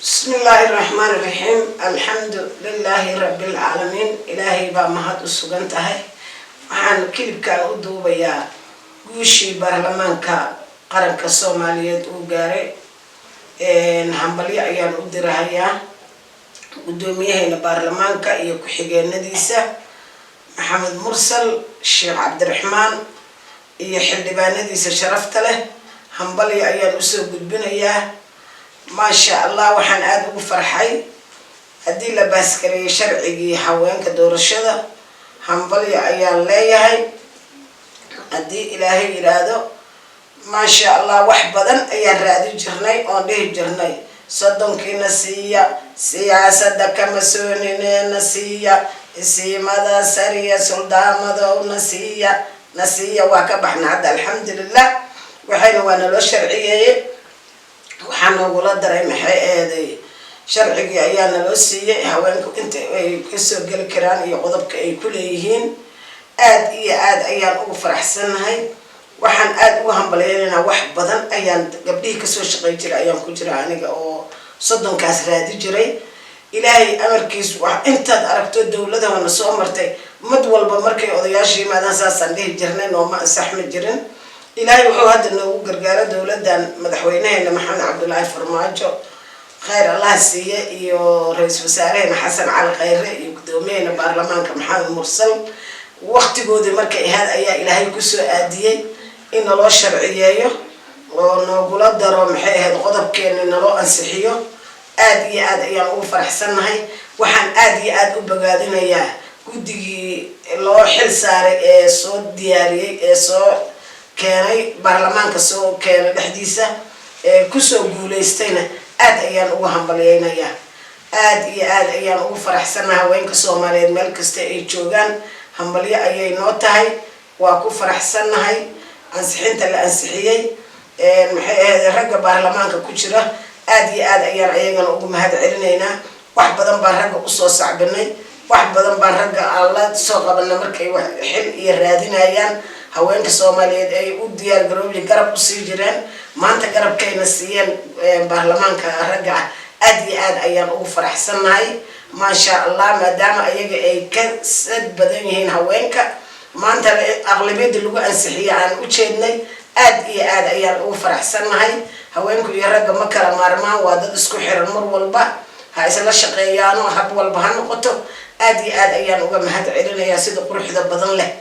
بسم الله الرحمن الرحيم الحمد لله رب العالمين إلهي بمهد السجنتهاي وحن كل كان أدوبيا وشي برلمانك قرنك الصومالية وجاري نحملي أيام أدرهايا قدوميه البرلمانك يكحجي نديسة محمد مرسل الشيخ عبد الرحمن يحل بنديسة شرفت له حنبلي أيام أسوق البنية ما شاء الله وحن أدو فرحي هدي لباس كري شرعي حوين كدور الشدة حنبلي أيام ليهاي هدي إلهي إرادو ما شاء الله وحبدا أيام رادي جرني أنديه جرني صدق كنسية سياسة دكمسونين نسية سي ماذا سرية سلطان ماذا نسية وكبحنا عدا الحمد لله وحين وانا لو شرعية waxaan ugu la daray maxay eeday sharciga ayaana loo siiyay haweenku inta ay ka soo gali karaan iyo qodobka ay ku leeyihiin aad iyo aad ayaan ugu faraxsanahay waxaan aad ugu hambalyeynaa wax badan ayaan gabdhihii ka soo shaqeey jiray ayaan ku jira aniga oo soddonkaas raadi jiray ilaahay amarkiis wax intaad aragto dawladda wana soo martay mid walba markay odayaashii maadaan saasaan dhihi jirnay nooma saxmi jirin إلهي وحو هذا إنه قرقارة دولة دان مدحوينه محمد عبد الله فرماجو خير الله سيه يو رئيس وزراء حسن على خيره يقدمين البرلمان كمحمد مرسل وقت جودي مركي هذا أيها إلهي كسر أديه إن الله شرعيه ونقول الدرام حيه هذا غضب كان إن الله أنسحيه أدي أيام فرح سنة هاي وحن أدي أبجادنا إياه ودي الله حل سار صوت دياري صوت كاني برلمان كسو كان الحديثة كسو جوليستينا آد أيام أوهم بلينا يا آد أيام أو فرح سنة وين كسو مريض ملك استيجوجان هم بلي أيام نوتهاي وأكو فرح سنة هاي أنسحين تلا أنسحيي رجع برلمان ككشرة آد أيام أوهم هاد علينا واحد بدن برجع قصة صعبني واحد بدن برجع الله سوق قبل مركي حل يرادينا أيام haweenka Soomaaliyeed ay u diyaar garoobay garab u sii jireen maanta garabkayna siiyeen baarlamaanka ragga aad ayaan ugu faraxsanahay ma sha Allah maadaama ayaga ay ka sad badan yihiin haweenka maanta aqlabiyada lagu ansixiyay aan u jeednay aad ayaan ugu faraxsanahay haweenku iyo ragga ma kala maarmaan waa dad isku xiran mar walba ha isla shaqeeyaan oo hab walba ha noqoto aad ayaan uga mahadcelinayaa sida quruxda badan leh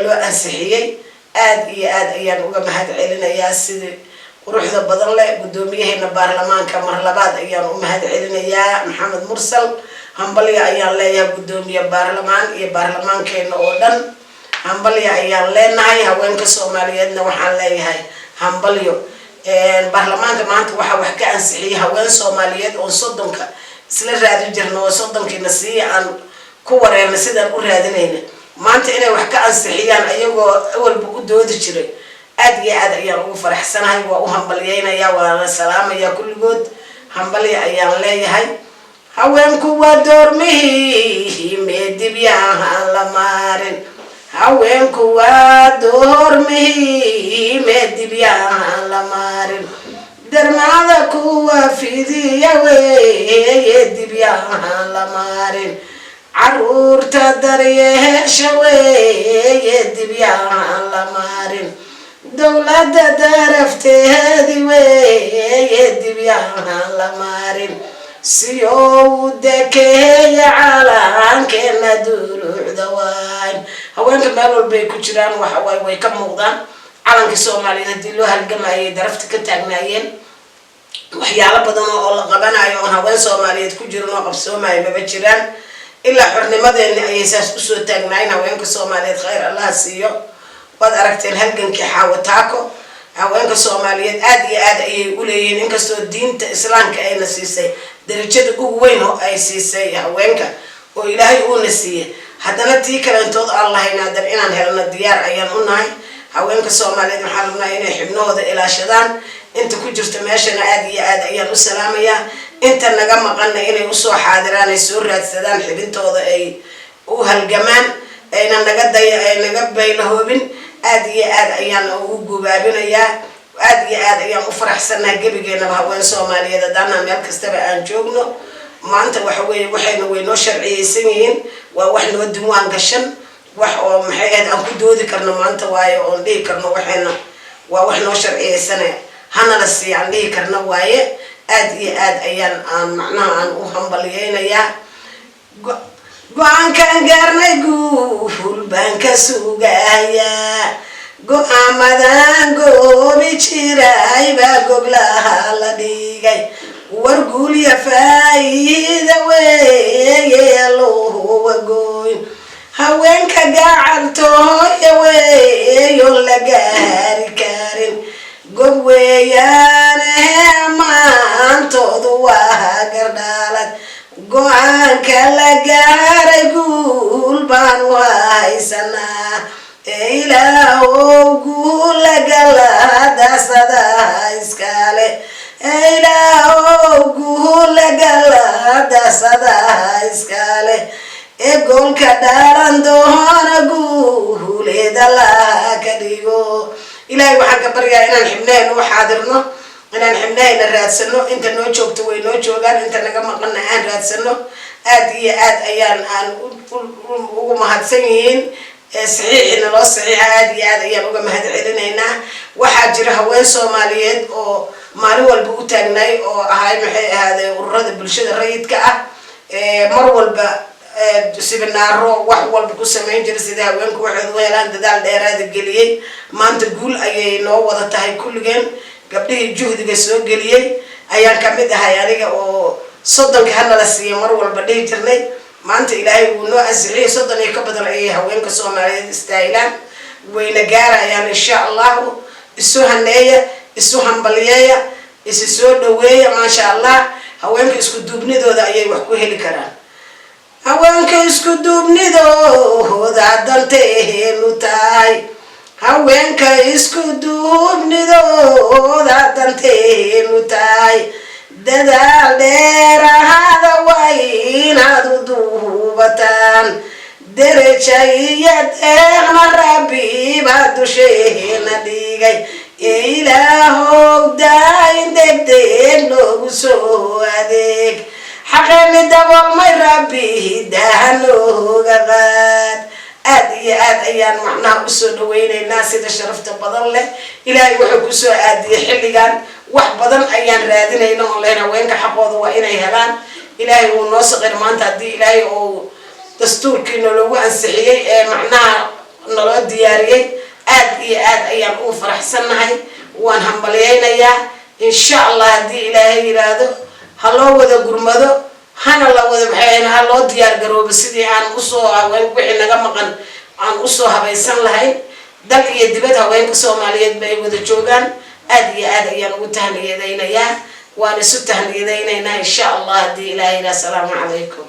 لو أنسحيي آد أيام وجا مهد علينا يا سيد وروح ذا بدل له قدوميه هنا برلمان كمرلبات أيام ومهد علينا يا محمد مرسل هم بلي أيام لا يا قدوميه برلمان يا برلمان كأنه أودن هم بلي أيام لا نهاي هوين كسوماليتنا وحال لا هاي هم بليو برلمان كمان توح كأنسحيي هوين سوماليات وصدق سلا رادي جرنا وصدق كنسية عن كورة مسيدا ورادينه ما أنت إنا وحكي أنسحيان أيوة أول بقول دودي شري أدي أيام أو فرح سنة هاي وهم بلينا يا ولا سلام يا كل جود هم بلي أيام لي هاي هوين كوا دورمي مدي بيا لمارن هوين كوا دورمي مدي بيا لمارن درماذا كوا في ذي يدي بيا لمارن عرورتا دريه شوي دبيان لمارين دولة درفته هذي وي دبيان لمارين سيو دكي على عنك ندور دوان هوانك مالو البيكو جران وحواي ويكم مغضان على عنك سومالي نديلو هالجمعية درفتك تاقنايين وحيالا بدنا أولا قبانا يوان هوان سومالي تكو جران وقف سومالي مبجران إلا حرنمada in ay saas u soo taagnaayn haweenka Soomaaliyeed khayr Allah siiyo wad aragteen halganka xawataako haweenka Soomaaliyeed aad ay u leeyeen inkastoo diinta Islaamka ay nasiisay darajada ugu weyn oo ay siisay haweenka oo Ilaahay uu nasiiyay haddana tii kale intood Allah inaadan inaan helno diyaar ayaan u nahay haweenka Soomaaliyeed waxaan rabnaa inay xibnahooda ilaashadaan inta ku jirta meeshana aad ayaan u salaamayaa inta naga maqana inay u soo xaadiraan ay soo raadsadaan xibintooda ay u halgamaan ayna naga baylahoobin aad ayaan ugu gubaabinayaa aad iyo aad ayaan u faraxsanahay gebigeena haween Soomaaliyeed hadana meel kastaba aan joogno maanta waxa weeye waxayna weynoo sharciyeysan yihiin waa wax noo diiwaan gashan wax oo maxay aad aan ku doodi karno maanta waaye oo dhigi karno waxayna waa wax noo sharciyeysan hana la sii aan dhigi karno waaye aad iyo aad ayaan aan macnaha aan u hambaliyeynayaa go'aankan gaarnay guul baan ka sugayaa go'aamadan goobi jiray baa goglaha la dhigay war guul ya faa'iida weeye loo wagoyn haweenka gacantooda weeyo la gaari karin gob weeyaan maantoodu waa gardaalad go'aanka la gaaray guul baan u haysanaa ilaahow guul la galaadasada iskale ilaahow guul la galaadasada iskale golka dhaaran doona guuleeda la ka dhigo ilaahay waxaan ka baryaa inaan xibneen u xaadirno inaan xibneen raadsano inta noo joogto way noo joogaan inta naga maqan aan raadsano aad iyo aad ayaan ugu mahadsan yihiin saxiixina loo saxiixa aad iyo aad ayaan uga mahad celinaynaa waxaa jira haween Soomaaliyeed oo maalin walba u taagnay oo ahay maxay ahaadee ururada bulshada rayidka ah mar walba sibinaaro wax walba ku sameyn jiray sida haweenku waxay u helaan dadaal dheeraad geliyay maanta guul ayay noo wada tahay kulligeen gabdhihii juhdiga soo geliyay ayaan ka mid ahay aniga oo 30 hana la siiyay mar walba dhigi jirnay maanta ilaahay uu noo asixiyay 30 ka badan ay haweenka Soomaaliyeed istaahilaan wayna gaarayaan insha Allah isu haneeya isu hambaliyeeya isu soo dhaweeya ma sha Allah haweenka isku duubnidooda ayay wax ku heli karaan haweenka isku duubnidooda danteenu tahay haweenka isku duubnidooda danteenu tahay dadaal dheeraada way inaad u duubataan deraja iyo deeqna Rabbi baa dusheena dhigay ilaahow daayin degdeg noogu soo adeeg حقني دبل ما ربي دهنو غاد أدي أيام معنا أسود وين الناس إذا شرفت بدل له إلهي وحكوا سو أدي حلقان وح بدل أيام رادين هنا ولا وين كحقوض وين يهلان إلهي ونص غير ما أنت أدي إلهي أو دستور كنا لو أنسحية معنا نرد دياري أدي أيام أفرح سنة هاي وانهم بلينا يا إن شاء الله أدي إلهي يرادو هلو وذا قرمدو هنا الله وذا بحين هلو ديار قروب سيدي عن أسوها وين وحين نجمعن عن أسوها بيسان لهاي دل يدبتها وين كسوماليات بي وذا جوجان أدي وتهني يدينا يا وأنا ستهني يدينا إن شاء الله دي إلهي السلام عليكم.